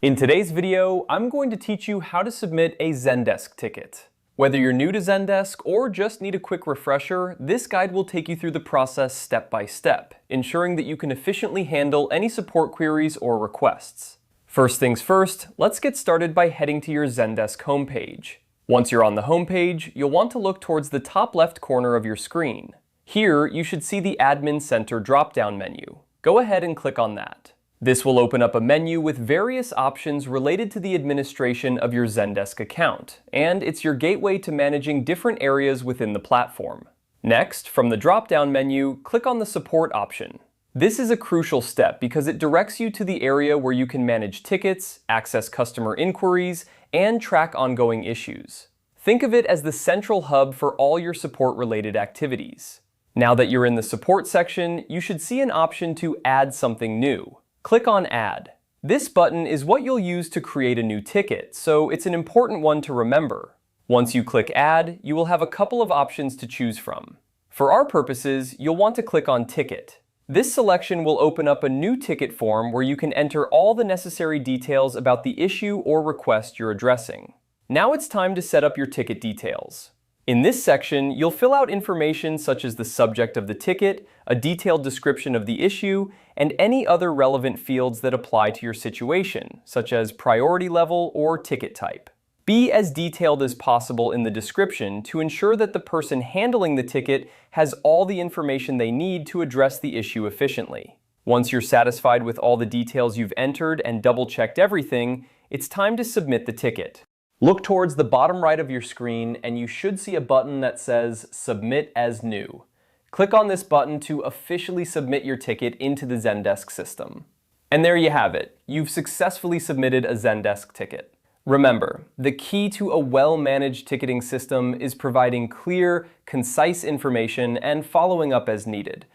In today's video, I'm going to teach you how to submit a Zendesk ticket. Whether you're new to Zendesk or just need a quick refresher, this guide will take you through the process step by step, ensuring that you can efficiently handle any support queries or requests. First things first, let's get started by heading to your Zendesk homepage. Once you're on the homepage, you'll want to look towards the top left corner of your screen. Here, you should see the Admin Center drop-down menu. Go ahead and click on that. This will open up a menu with various options related to the administration of your Zendesk account, and it's your gateway to managing different areas within the platform. Next, from the drop-down menu, click on the Support option. This is a crucial step because it directs you to the area where you can manage tickets, access customer inquiries, and track ongoing issues. Think of it as the central hub for all your support-related activities. Now that you're in the Support section, you should see an option to add something new. Click on Add. This button is what you'll use to create a new ticket, so it's an important one to remember. Once you click Add, you will have a couple of options to choose from. For our purposes, you'll want to click on Ticket. This selection will open up a new ticket form where you can enter all the necessary details about the issue or request you're addressing. Now it's time to set up your ticket details. In this section, you'll fill out information such as the subject of the ticket, a detailed description of the issue, and any other relevant fields that apply to your situation, such as priority level or ticket type. Be as detailed as possible in the description to ensure that the person handling the ticket has all the information they need to address the issue efficiently. Once you're satisfied with all the details you've entered and double-checked everything, it's time to submit the ticket. Look towards the bottom right of your screen and you should see a button that says Submit as New. Click on this button to officially submit your ticket into the Zendesk system. And there you have it. You've successfully submitted a Zendesk ticket. Remember, the key to a well-managed ticketing system is providing clear, concise information and following up as needed.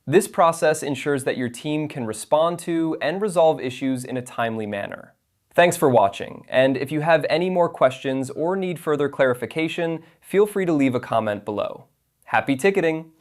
This process ensures that your team can respond to and resolve issues in a timely manner. Thanks for watching, and if you have any more questions or need further clarification, feel free to leave a comment below. Happy ticketing!